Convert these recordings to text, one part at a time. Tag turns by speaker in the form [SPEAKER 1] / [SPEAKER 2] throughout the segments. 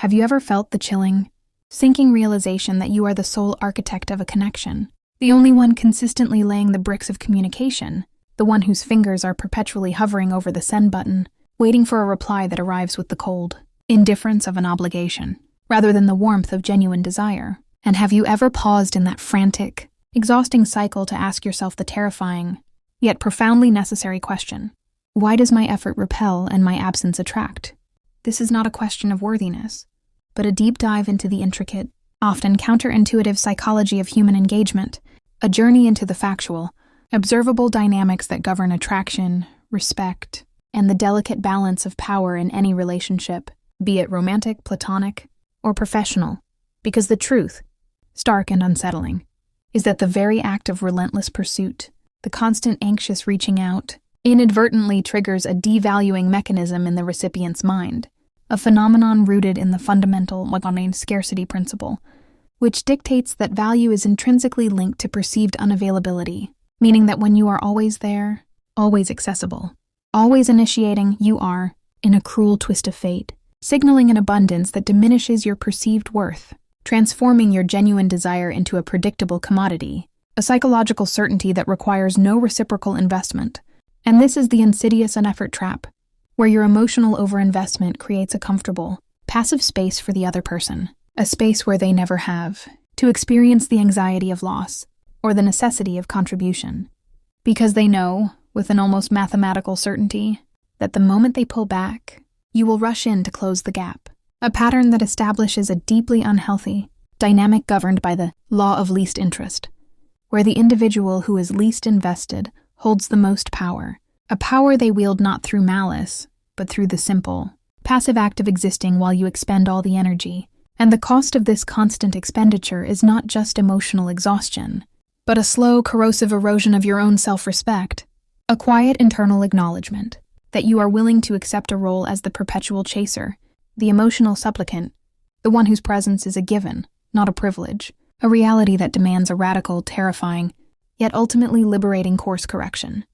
[SPEAKER 1] Have you ever felt the chilling, sinking realization that you are the sole architect of a connection, the only one consistently laying the bricks of communication, the one whose fingers are perpetually hovering over the send button, waiting for a reply that arrives with the cold indifference of an obligation, rather than the warmth of genuine desire? And have you ever paused in that frantic, exhausting cycle to ask yourself the terrifying, yet profoundly necessary question: why does my effort repel and my absence attract? This is not a question of worthiness, but a deep dive into the intricate, often counterintuitive psychology of human engagement, a journey into the factual, observable dynamics that govern attraction, respect, and the delicate balance of power in any relationship, be it romantic, platonic, or professional, because the truth, stark and unsettling, is that the very act of relentless pursuit, the constant anxious reaching out, inadvertently triggers a devaluing mechanism in the recipient's mind, a phenomenon rooted in the fundamental scarcity principle, which dictates that value is intrinsically linked to perceived unavailability, meaning that when you are always there, always accessible, always initiating, you are, in a cruel twist of fate, signaling an abundance that diminishes your perceived worth, transforming your genuine desire into a predictable commodity, a psychological certainty that requires no reciprocal investment. And this is the insidious uneffort trap, where your emotional overinvestment creates a comfortable, passive space for the other person, a space where they never have, to experience the anxiety of loss or the necessity of contribution, because they know, with an almost mathematical certainty, that the moment they pull back, you will rush in to close the gap, a pattern that establishes a deeply unhealthy dynamic governed by the law of least interest, where the individual who is least invested holds the most power, a power they wield not through malice, but through the simple, passive act of existing while you expend all the energy. And the cost of this constant expenditure is not just emotional exhaustion, but a slow, corrosive erosion of your own self-respect, a quiet internal acknowledgement that you are willing to accept a role as the perpetual chaser, the emotional supplicant, the one whose presence is a given, not a privilege, a reality that demands a radical, terrifying, yet ultimately liberating course correction.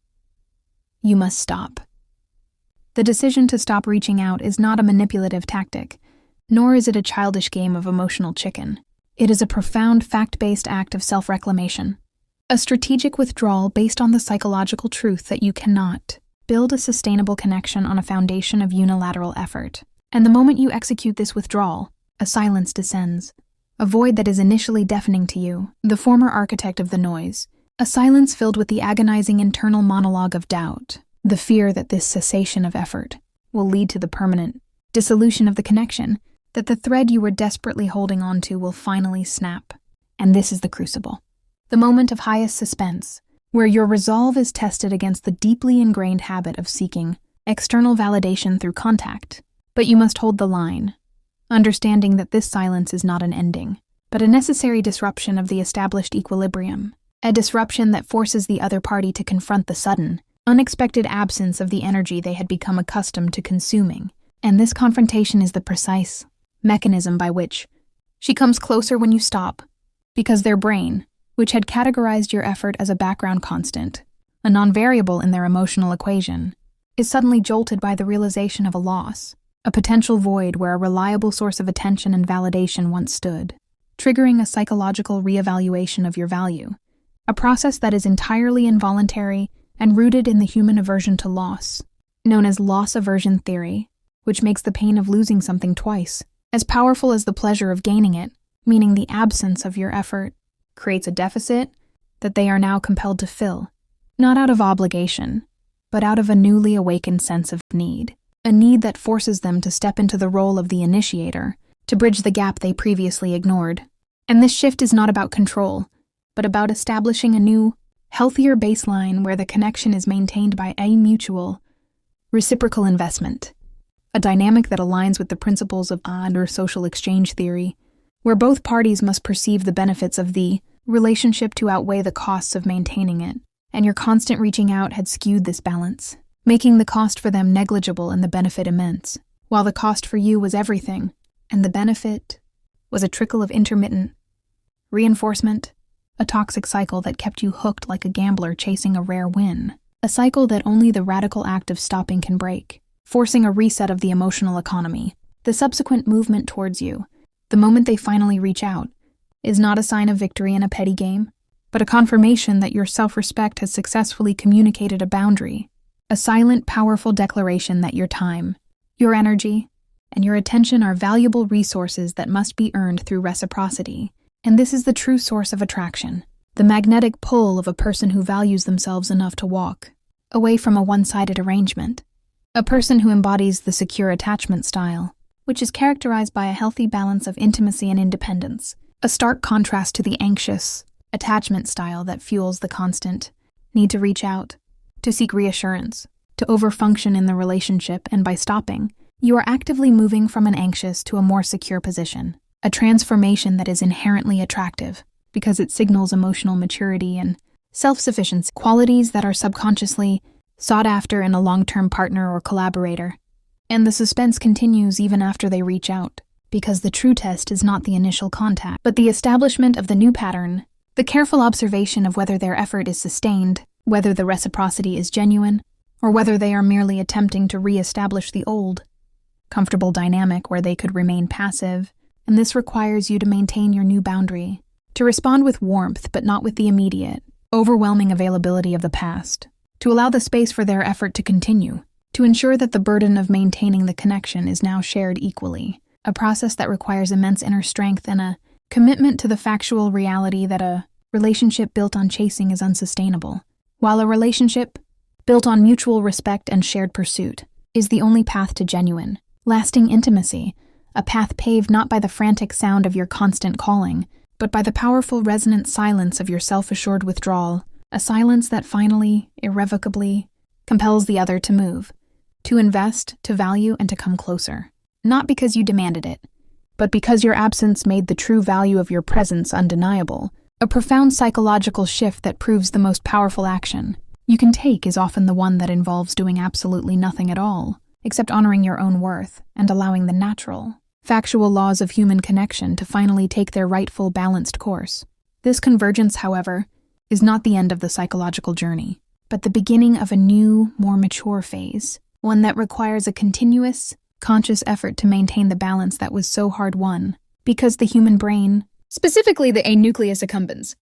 [SPEAKER 1] You must stop. The decision to stop reaching out is not a manipulative tactic, nor is it a childish game of emotional chicken. It is a profound fact-based act of self-reclamation, a strategic withdrawal based on the psychological truth that you cannot build a sustainable connection on a foundation of unilateral effort. And the moment you execute this withdrawal, a silence descends, a void that is initially deafening to you, the former architect of the noise, a silence filled with the agonizing internal monologue of doubt, the fear that this cessation of effort will lead to the permanent dissolution of the connection, that the thread you were desperately holding on to will finally snap. And this is the crucible, the moment of highest suspense, where your resolve is tested against the deeply ingrained habit of seeking external validation through contact. But you must hold the line, understanding that this silence is not an ending, but a necessary disruption of the established equilibrium, a disruption that forces the other party to confront the sudden, unexpected absence of the energy they had become accustomed to consuming. And this confrontation is the precise mechanism by which she comes closer when you stop, because their brain, which had categorized your effort as a background constant, a non-variable in their emotional equation, is suddenly jolted by the realization of a loss, a potential void where a reliable source of attention and validation once stood, triggering a psychological reevaluation of your value, a process that is entirely involuntary and rooted in the human aversion to loss, known as loss aversion theory, which makes the pain of losing something twice as powerful as the pleasure of gaining it, meaning the absence of your effort creates a deficit that they are now compelled to fill, not out of obligation, but out of a newly awakened sense of need, a need that forces them to step into the role of the initiator, to bridge the gap they previously ignored. And this shift is not about control, but about establishing a new, healthier baseline where the connection is maintained by a mutual, reciprocal investment, a dynamic that aligns with the principles of or social exchange theory, where both parties must perceive the benefits of the relationship to outweigh the costs of maintaining it, and your constant reaching out had skewed this balance, making the cost for them negligible and the benefit immense, while the cost for you was everything, and the benefit was a trickle of intermittent reinforcement, a toxic cycle that kept you hooked like a gambler chasing a rare win, a cycle that only the radical act of stopping can break, forcing a reset of the emotional economy, The subsequent movement towards you, the moment they finally reach out, is not a sign of victory in a petty game, but a confirmation that your self-respect has successfully communicated a boundary, a silent, powerful declaration that your time, your energy, and your attention are valuable resources that must be earned through reciprocity. And this is the true source of attraction, the magnetic pull of a person who values themselves enough to walk away from a one-sided arrangement, a person who embodies the secure attachment style, which is characterized by a healthy balance of intimacy and independence, a stark contrast to the anxious attachment style that fuels the constant need to reach out, to seek reassurance, to overfunction in the relationship, and by stopping, you are actively moving from an anxious to a more secure position, a transformation that is inherently attractive because it signals emotional maturity and self-sufficiency, qualities that are subconsciously sought after in a long-term partner or collaborator. And the suspense continues even after they reach out, because the true test is not the initial contact, but the establishment of the new pattern, the careful observation of whether their effort is sustained, whether the reciprocity is genuine, or whether they are merely attempting to re-establish the old, comfortable dynamic where they could remain passive, and this requires you to maintain your new boundary, to respond with warmth but not with the immediate, overwhelming availability of the past, to allow the space for their effort to continue, to ensure that the burden of maintaining the connection is now shared equally, a process that requires immense inner strength and a commitment to the factual reality that a relationship built on chasing is unsustainable, while a relationship built on mutual respect and shared pursuit is the only path to genuine, lasting intimacy, a path paved not by the frantic sound of your constant calling, but by the powerful resonant silence of your self-assured withdrawal, a silence that finally, irrevocably, compels the other to move, to invest, to value, and to come closer. Not because you demanded it, but because your absence made the true value of your presence undeniable. A profound psychological shift that proves the most powerful action you can take is often the one that involves doing absolutely nothing at all, except honoring your own worth and allowing the natural, factual laws of human connection to finally take their rightful balanced course. This convergence, however, is not the end of the psychological journey, but the beginning of a new, more mature phase, one that requires a continuous, conscious effort to maintain the balance that was so hard won, because the human brain, specifically the nucleus accumbens,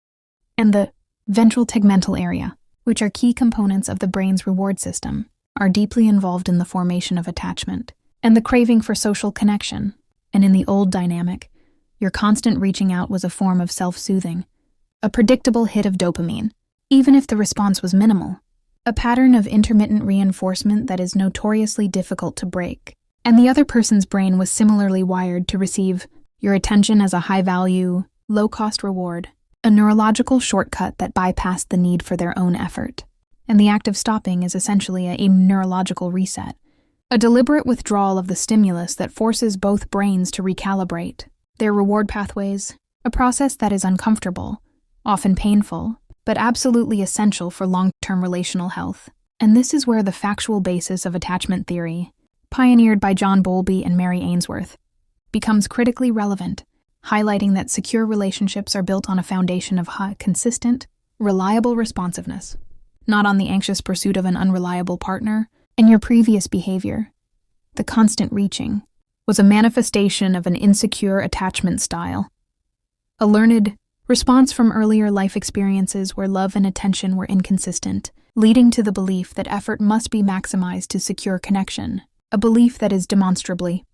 [SPEAKER 1] and the ventral tegmental area, which are key components of the brain's reward system, are deeply involved in the formation of attachment and the craving for social connection. And in the old dynamic, your constant reaching out was a form of self-soothing, a predictable hit of dopamine, even if the response was minimal, a pattern of intermittent reinforcement that is notoriously difficult to break. And the other person's brain was similarly wired to receive your attention as a high-value, low-cost reward, a neurological shortcut that bypassed the need for their own effort. And the act of stopping is essentially a neurological reset, a deliberate withdrawal of the stimulus that forces both brains to recalibrate their reward pathways, a process that is uncomfortable, often painful, but absolutely essential for long-term relational health. And this is where the factual basis of attachment theory, pioneered by John Bowlby and Mary Ainsworth, becomes critically relevant, highlighting that secure relationships are built on a foundation of consistent, reliable responsiveness, not on the anxious pursuit of an unreliable partner. And your previous behavior, the constant reaching, was a manifestation of an insecure attachment style, a learned response from earlier life experiences where love and attention were inconsistent, leading to the belief that effort must be maximized to secure connection, a belief that is demonstrably